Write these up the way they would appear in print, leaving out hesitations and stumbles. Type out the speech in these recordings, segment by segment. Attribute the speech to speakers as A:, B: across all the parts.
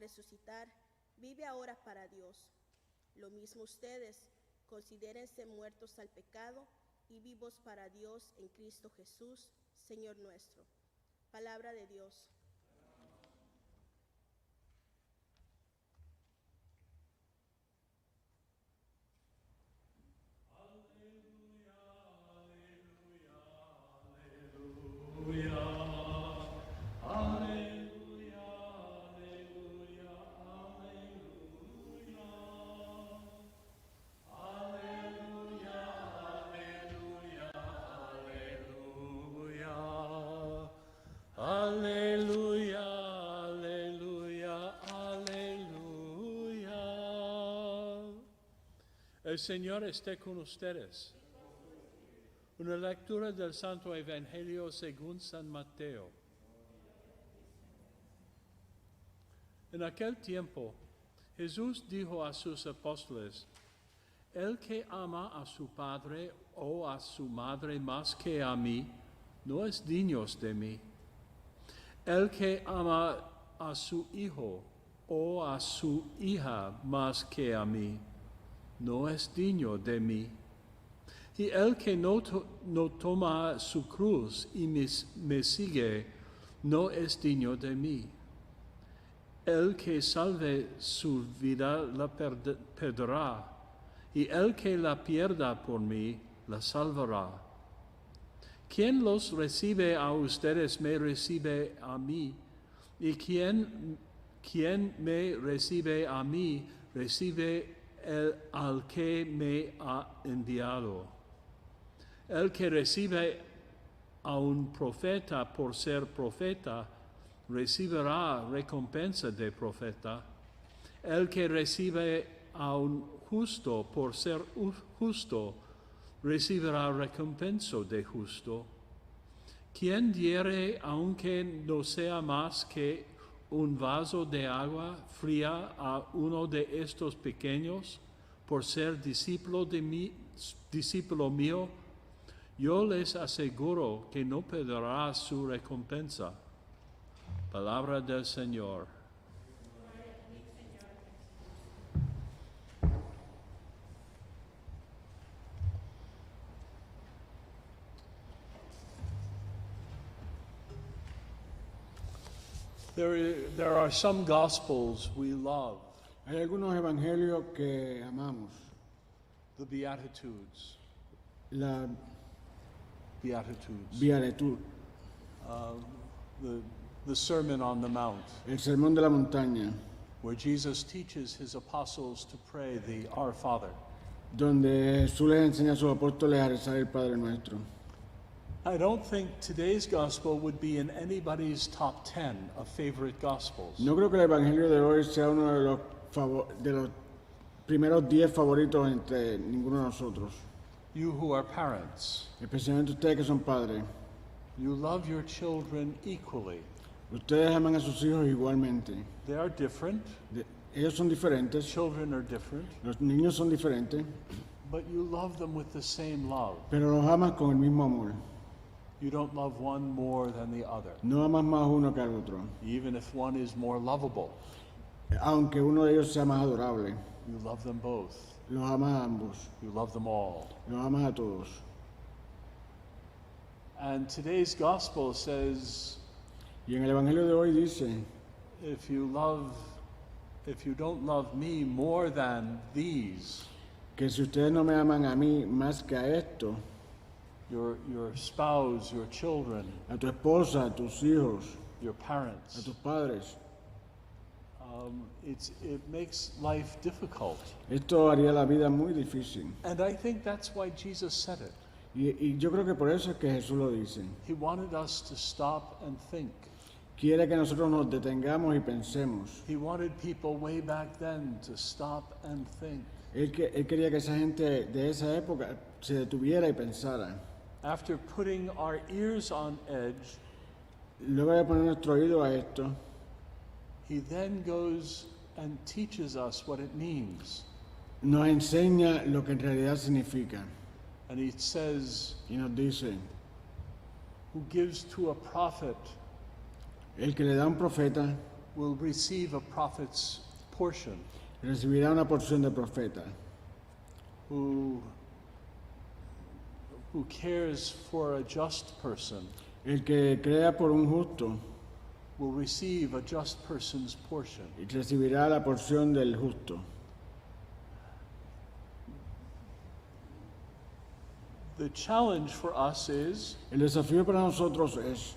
A: resucitar, vive ahora para Dios. Lo mismo ustedes, considérense muertos al pecado y vivos para Dios en Cristo Jesús, Señor nuestro. Palabra de Dios.
B: El Señor esté con ustedes. Una lectura del Santo Evangelio según San Mateo. En aquel tiempo, Jesús dijo a sus apóstoles: El que ama a su padre o a su madre más que a mí, no es digno de mí. El que ama a su hijo o a su hija más que a mí, no es digno de mí. Y el que no toma su cruz y me sigue, no es digno de mí. El que salve su vida la perderá, y el que la pierda por mí, la salvará. Quien los recibe a ustedes me recibe a mí, y quien me recibe a mí, recibe al que me ha enviado. El que recibe a un profeta por ser profeta, recibirá recompensa de profeta. El que recibe a un justo por ser justo, recibirá recompensa de justo. Quien diere, aunque no sea más que un vaso de agua fría a uno de estos pequeños, por ser discípulo mío, yo les aseguro que no perderá su recompensa. Palabra del Señor. There are some gospels we love.
C: Hay algunos evangelios que amamos.
B: The Beatitudes.
C: La
B: Beatitudes.
C: Beatitud,
B: The Sermon on the Mount,
C: el sermón de la montaña,
B: where Jesus teaches his apostles to pray the Our Father.
C: donde Jesús les enseña a sus apóstoles a rezar el Padre Nuestro.
B: I don't think today's gospel would be in anybody's top 10 of favorite gospels.
C: No creo que el evangelio de hoy sea uno de los primeros 10 favoritos entre ninguno de nosotros.
B: You who are parents,
C: Especialmente ustedes que son padres.
B: you love your children equally.
C: Ustedes aman a sus hijos igualmente.
B: They are different.
C: Ellos son diferentes,
B: Children are different,
C: los niños son diferentes,
B: but you love them with the same love.
C: pero los amas con el mismo amor.
B: You don't love one more than the other,
C: No amas más uno que al otro,
B: even if one is more lovable.
C: aunque uno de ellos sea más adorable.
B: You love them both.
C: Los amas a ambos,
B: You love them all.
C: los amas a todos.
B: And today's gospel says,
C: Y en el evangelio de hoy dice:
B: if you don't love me more than these,
C: que si ustedes no me aman a mí más que a esto,
B: your spouse, your children,
C: a tu esposa, a tus hijos,
B: your
C: a
B: parents,
C: tus padres,
B: it makes life difficult.
C: esto haría la vida muy difícil.
B: And I think that's why Jesus said it.
C: Y yo creo que por eso es que Jesús lo dice.
B: He wanted us to stop and think.
C: Quiere que nosotros nos detengamos y pensemos.
B: He wanted people way back then to stop and think.
C: Él quería que esa gente de esa época se detuviera y pensara.
B: After putting our ears on edge,
C: Luego de poner nuestro oído a esto,
B: he then goes and teaches us what it means.
C: nos enseña lo que en realidad significa.
B: And he says,
C: Y nos dice:
B: who gives to a prophet
C: el que le da a un profeta
B: will receive a prophet's portion,
C: recibirá una porción de profeta.
B: who cares for a just person
C: El que crea por un justo
B: will receive a just person's portion.
C: y recibirá la porción del justo.
B: The challenge for us is,
C: El desafío para nosotros es,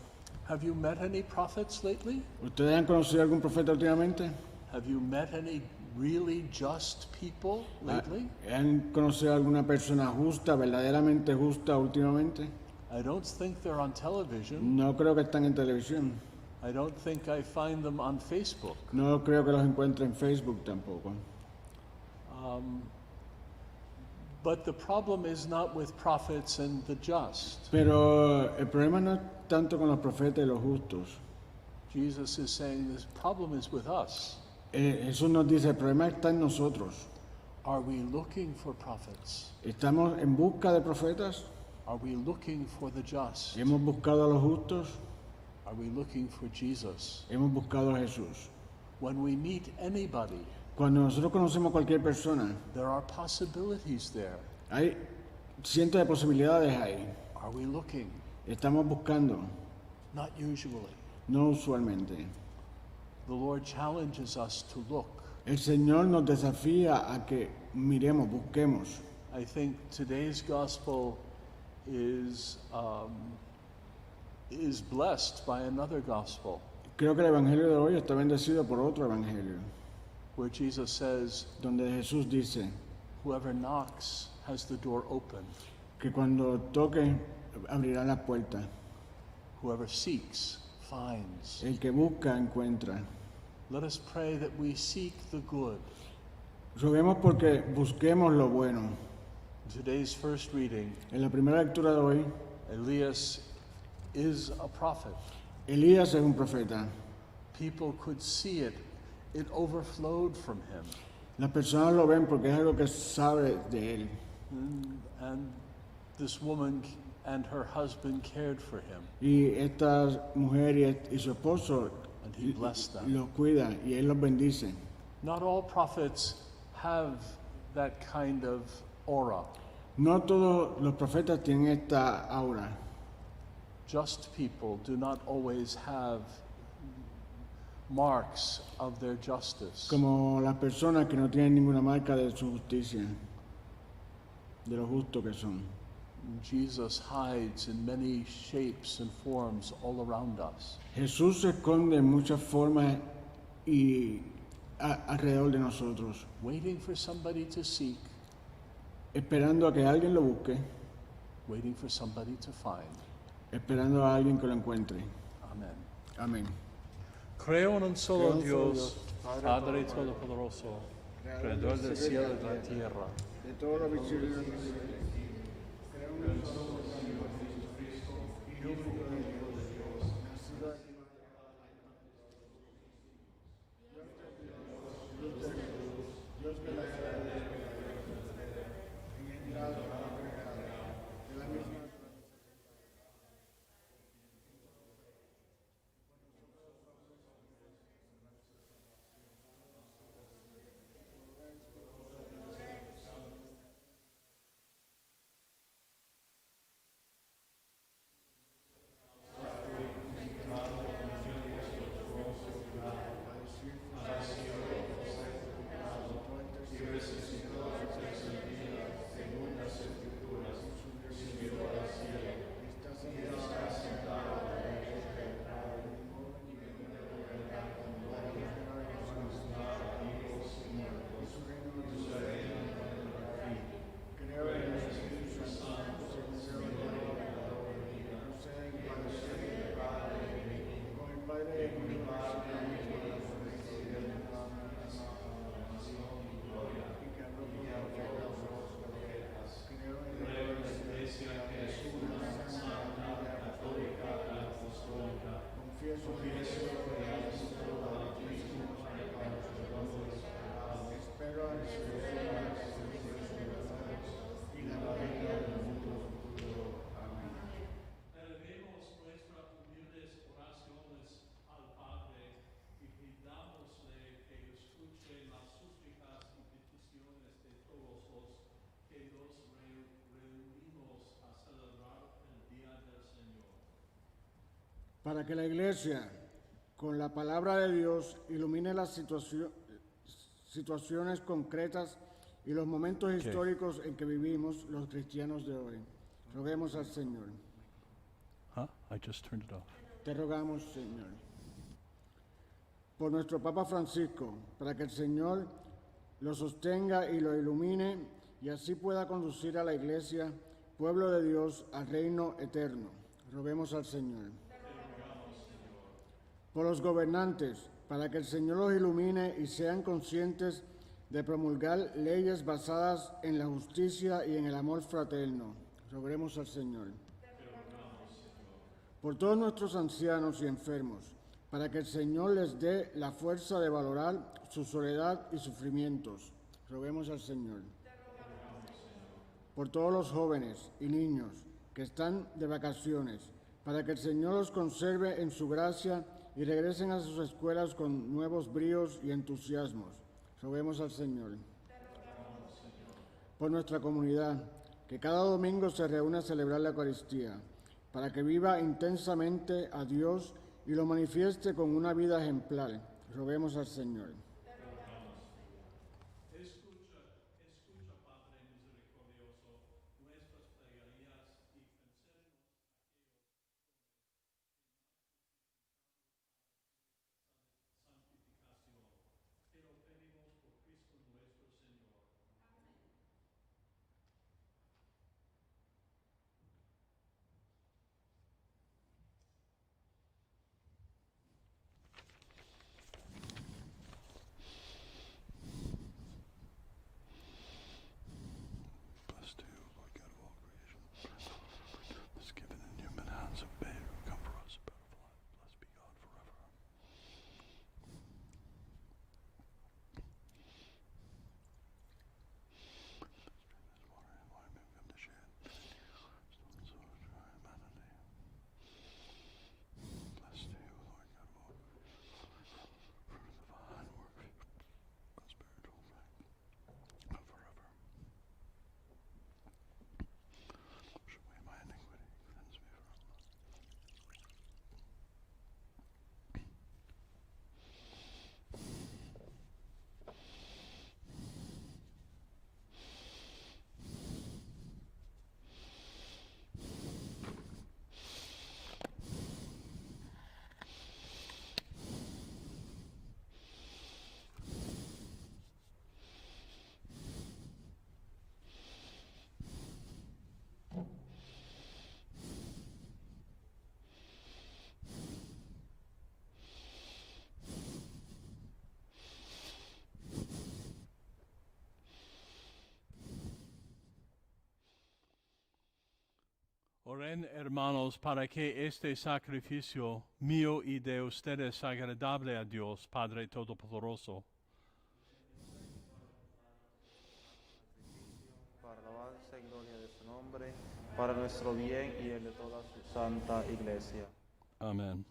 B: have you met any prophets lately?
C: ¿ustedes han conocido algún profeta últimamente?
B: Have you met any really just people lately?
C: ¿Han conocido alguna persona justa, verdaderamente justa últimamente?
B: I don't think they're on television.
C: No creo que están en televisión.
B: I don't think I find them on Facebook.
C: No creo que los encuentre en Facebook tampoco.
B: But the problem is not with prophets and the just.
C: Pero el problema no es tanto con los profetas y los justos.
B: Jesus is saying this problem is with us.
C: Jesús nos dice, el problema está en nosotros.
B: Are we looking for prophets?
C: ¿Estamos en busca de profetas?
B: Are we looking for the just?
C: ¿Hemos buscado a los justos?
B: Are we looking for Jesus?
C: Hemos buscado a Jesús.
B: When we meet anybody,
C: Cuando nosotros conocemos a cualquier persona,
B: there are possibilities there.
C: hay cientos de posibilidades ahí.
B: Are we looking?
C: Estamos buscando,
B: Not usually.
C: no usualmente.
B: The Lord challenges us to look.
C: El Señor nos desafía a que miremos, busquemos.
B: I think today's gospel is blessed by another gospel,
C: Creo que el Evangelio de hoy está bendecido por otro Evangelio,
B: where Jesus says,
C: donde Jesús dice
B: whoever knocks has the door open.
C: que cuando toque abrirá las puertas.
B: Whoever seeks finds.
C: El que busca encuentra.
B: Let us pray that we seek the good.
C: Roguemos porque busquemos lo bueno.
B: Today's first reading,
C: En la primera lectura de hoy,
B: Elias is a prophet.
C: Elías es un profeta.
B: People could see it. It overflowed from him.
C: Las personas lo ven porque es algo que sabe de él.
B: And this woman and her husband cared for him,
C: Y esta mujer y su esposo
B: and he blessed them.
C: los cuida y él los bendice.
B: Not all prophets have that kind of aura.
C: No todos los profetas tienen esta aura.
B: Just people do not always have marks of their justice.
C: Como las personas que no tienen ninguna marca de su justicia, de lo justo que son.
B: Jesus hides in many shapes and forms all around us.
C: Jesús se esconde en muchas formas y alrededor de nosotros,
B: Waiting for somebody to seek,
C: esperando a que alguien lo busque,
B: waiting for somebody to find.
C: esperando a alguien que lo encuentre.
B: Amen.
C: Amén.
B: Creo en un solo
C: Creo en un solo
B: Dios,
C: Dios,
B: Padre Todopoderoso, Creador del cielo y de la tierra.
C: De todo lo visible. para que la Iglesia, con la palabra de Dios, ilumine las situaciones concretas y los momentos históricos en que vivimos los cristianos de hoy. Roguemos al Señor.
B: I just turned it off.
C: Te rogamos, Señor, por nuestro Papa Francisco, para que el Señor lo sostenga y lo ilumine y así pueda conducir a la Iglesia, pueblo de Dios, al reino eterno. Roguemos al Señor. Por los gobernantes, para que el Señor los ilumine y sean conscientes de promulgar leyes basadas en la justicia y en el amor fraterno. Roguemos al Señor. Por todos nuestros ancianos y enfermos, para que el Señor les dé la fuerza de valorar su soledad y sufrimientos. Roguemos al Señor. Por todos los jóvenes y niños que están de vacaciones, para que el Señor los conserve en su gracia y regresen a sus escuelas con nuevos bríos y entusiasmos. Roguemos al Señor. Por nuestra comunidad, que cada domingo se reúne a celebrar la Eucaristía, para que viva intensamente a Dios y lo manifieste con una vida ejemplar. Roguemos al Señor.
B: Escucha, Padre misericordioso, nuestras plegarias y concédenos santificación. Te lo pedimos por Cristo nuestro Señor. Blessed are you, Lord God of all creation. This given in human hands of babe who come for us, bread of life. Blessed be God forever. This water and wine may come to share. Stones of dry humanity. Blessed are you, Lord God of all creation. Fruit of the vine, work of spiritual faith. Forever. Wash away my iniquity, cleanse me from all. Oren, hermanos, para que este sacrificio mío y de ustedes sea agradable a Dios, Padre Todopoderoso.
D: Para alabanza y gloria de su nombre, para nuestro bien y el de toda su santa iglesia.
B: Amén.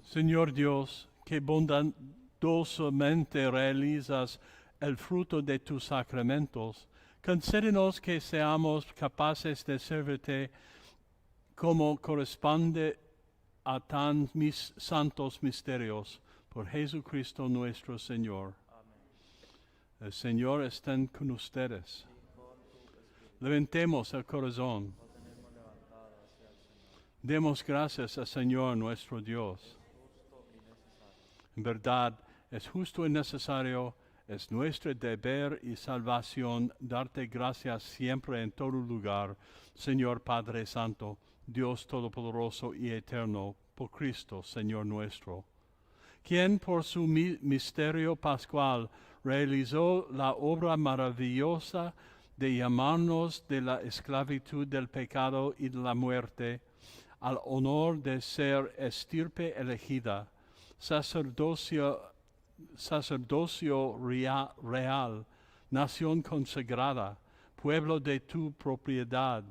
B: Señor Dios, que bondadosamente realizas el fruto de tus sacramentos, concédenos que seamos capaces de servirte como corresponde a tan santos misterios, por Jesucristo nuestro Señor.
D: Amén.
B: El Señor esté con ustedes. Levantemos el corazón.
D: Lo tenemos levantado hacia el Señor.
B: Demos gracias al Señor nuestro Dios.
D: Justo y necesario.
B: En verdad, es justo y necesario, es nuestro deber y salvación darte gracias siempre en todo lugar, Señor Padre Santo, Dios Todopoderoso y Eterno, por Cristo, Señor nuestro, quien por su misterio pascual realizó la obra maravillosa de llamarnos de la esclavitud del pecado y de la muerte, al honor de ser estirpe elegida, sacerdocio real, nación consagrada, pueblo de tu propiedad,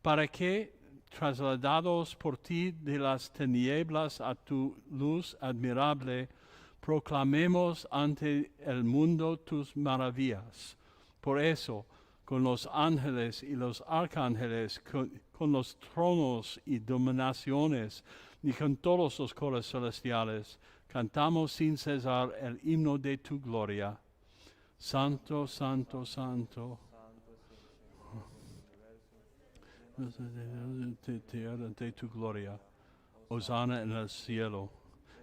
B: para que, trasladados por ti de las tinieblas a tu luz admirable, proclamemos ante el mundo tus maravillas. Por eso, con los ángeles y los arcángeles, con los tronos y dominaciones, y con todos los coros celestiales, cantamos sin cesar el himno de tu gloria. Santo, santo, santo. De tu gloria. Hosana en el cielo.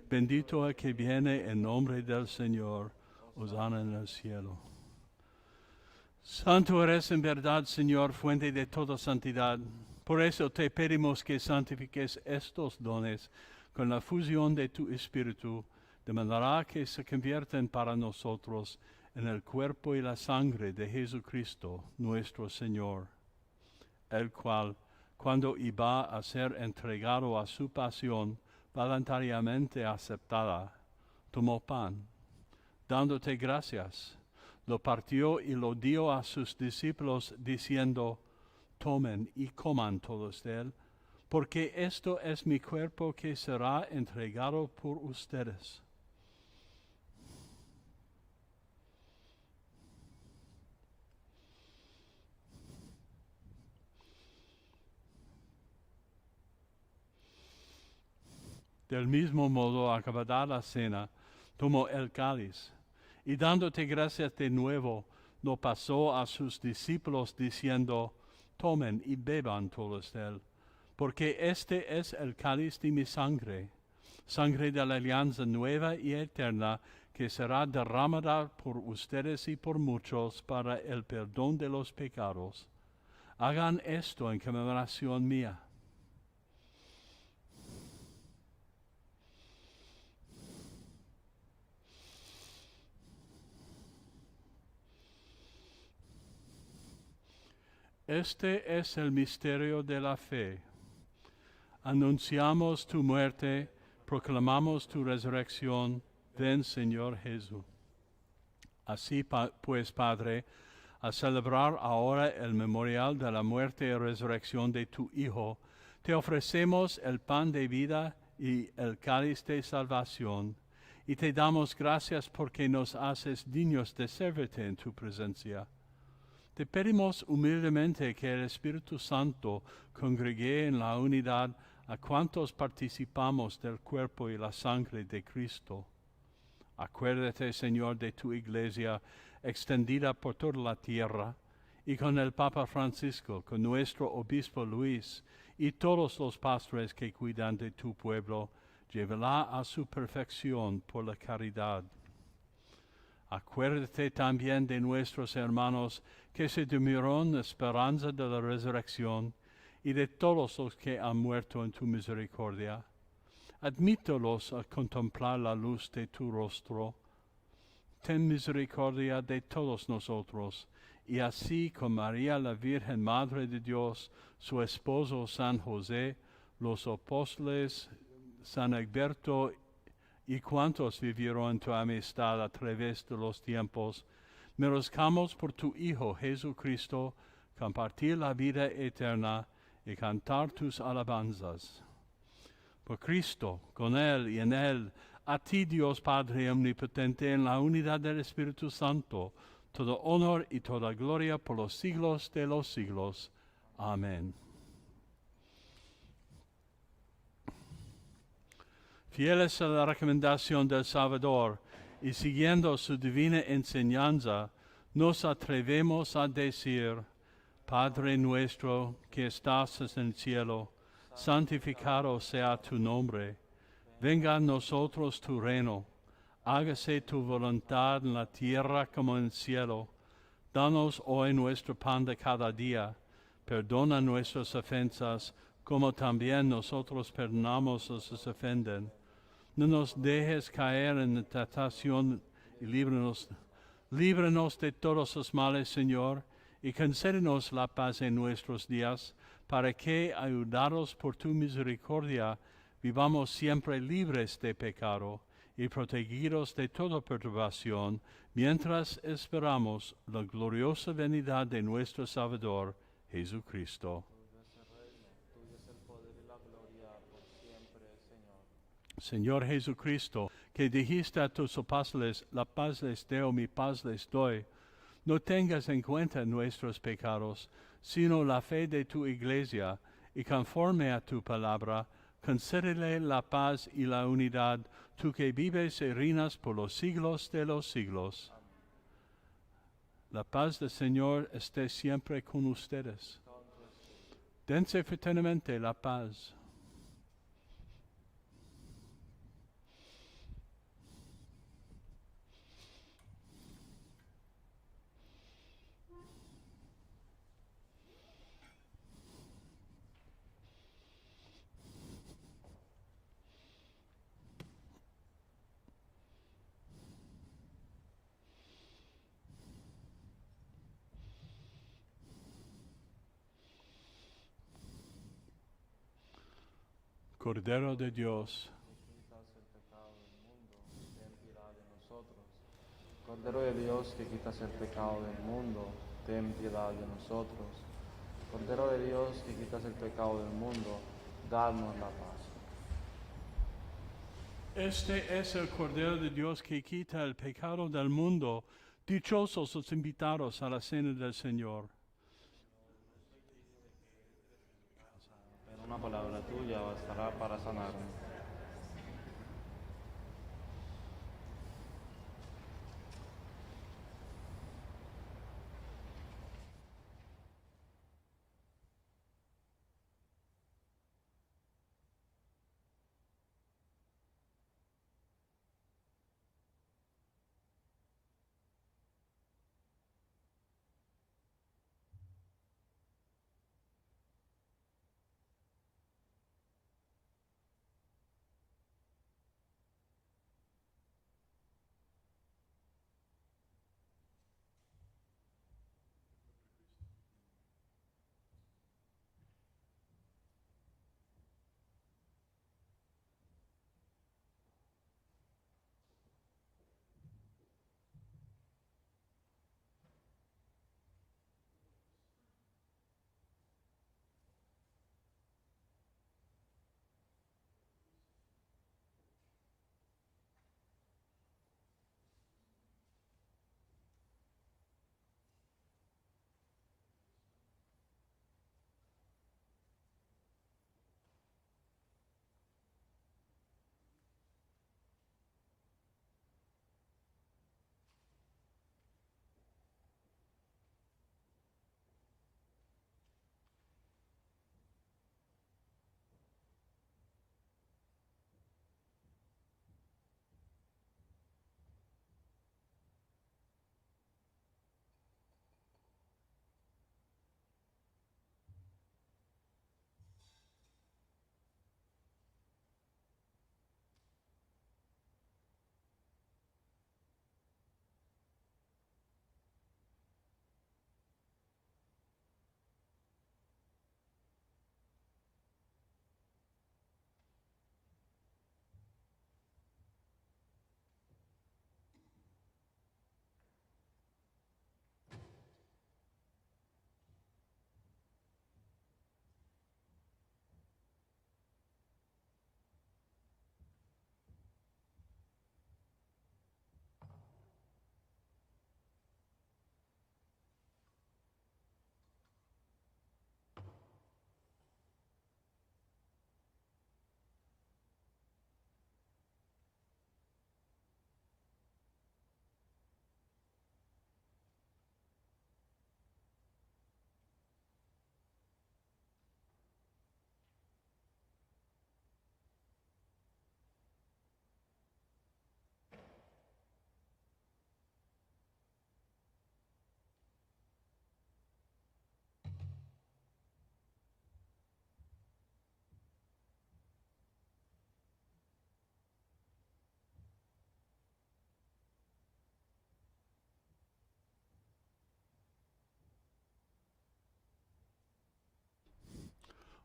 B: Bendito el que viene en nombre del Señor. Hosana en el cielo. Santo eres en verdad, Señor, fuente de toda santidad. Por eso te pedimos que santifiques estos dones con la fusión de tu Espíritu, de manera que se convierten para nosotros en el cuerpo y la sangre de Jesucristo, nuestro Señor, el cual, cuando iba a ser entregado a su pasión voluntariamente aceptada, tomó pan, dándote gracias, lo partió y lo dio a sus discípulos, diciendo: tomen y coman todos de él, porque esto es mi cuerpo que será entregado por ustedes. Del mismo modo, acabada la cena, tomó el cáliz, y dándote gracias de nuevo, lo pasó a sus discípulos, diciendo: tomen y beban todos de él, porque este es el cáliz de mi sangre, sangre de la alianza nueva y eterna, que será derramada por ustedes y por muchos para el perdón de los pecados. Hagan esto en conmemoración mía. Este es el misterio de la fe. Anunciamos tu muerte, proclamamos tu resurrección. Ven, Señor Jesús. Así pues, Padre, a celebrar ahora el memorial de la muerte y resurrección de tu Hijo, te ofrecemos el pan de vida y el cáliz de salvación, y te damos gracias porque nos haces dignos de servirte en tu presencia. Te pedimos humildemente que el Espíritu Santo congregue en la unidad a cuantos participamos del cuerpo y la sangre de Cristo. Acuérdate, Señor, de tu Iglesia extendida por toda la tierra, y con el Papa Francisco, con nuestro Obispo Luis, y todos los pastores que cuidan de tu pueblo, llévala a su perfección por la caridad. Acuérdate también de nuestros hermanos que se durmieron en la esperanza de la resurrección, y de todos los que han muerto en tu misericordia. Admítelos a contemplar la luz de tu rostro. Ten misericordia de todos nosotros, y así con María la Virgen Madre de Dios, su esposo San José, los apóstoles San Egberto y cuantos vivieron en tu amistad a través de los tiempos, merezcamos por tu Hijo Jesucristo compartir la vida eterna y cantar tus alabanzas. Por Cristo, con Él y en Él, a ti, Dios Padre omnipotente, en la unidad del Espíritu Santo, todo honor y toda gloria por los siglos de los siglos. Amén. Fieles a la recomendación del Salvador y siguiendo su divina enseñanza, nos atrevemos a decir: Padre nuestro que estás en el cielo, santificado sea tu nombre. Venga a nosotros tu reino. Hágase tu voluntad en la tierra como en el cielo. Danos hoy nuestro pan de cada día. Perdona nuestras ofensas, como también nosotros perdonamos a los que nos ofenden. No nos dejes caer en la tentación y líbranos de todos los males, Señor, y concédenos la paz en nuestros días, para que, ayudados por tu misericordia, vivamos siempre libres de pecado y protegidos de toda perturbación, mientras esperamos la gloriosa venida de nuestro Salvador, Jesucristo.
D: Tuyo es el poder y la gloria por siempre, Señor.
B: Señor Jesucristo, que dijiste a tus apóstoles: la paz les doy, mi paz les doy, no tengas en cuenta nuestros pecados, sino la fe de tu iglesia, y conforme a tu palabra, concédele la paz y la unidad, tú que vives y reinas por los siglos de los siglos. La paz del Señor esté siempre con ustedes. Dense fraternamente la paz. Cordero de Dios,
D: Que quitas el pecado del mundo, ten piedad de nosotros. Cordero de Dios, que quitas el pecado del mundo, ten piedad de nosotros. Cordero de Dios, que quitas el pecado del mundo, danos la paz.
B: este es el Cordero de Dios que quita el pecado del mundo. Dichosos los invitados a la cena del Señor.
D: Pero una palabra tuya bastará para sanarme.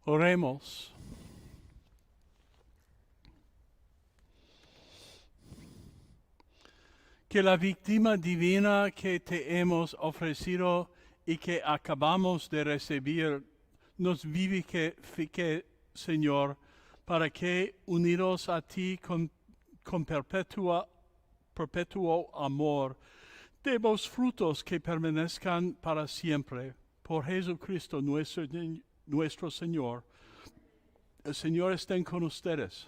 B: Oremos. Que la víctima divina que te hemos ofrecido y que acabamos de recibir nos vivifique, Señor, para que, unidos a ti con perpetuo amor, Demos frutos que permanezcan para siempre. Por Jesucristo nuestro Señor. El Señor esté con ustedes.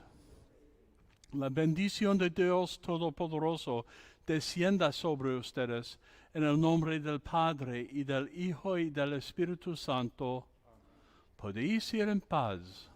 B: La bendición de Dios Todopoderoso descienda sobre ustedes en el nombre del Padre y del Hijo y del Espíritu Santo. Podéis ir en paz.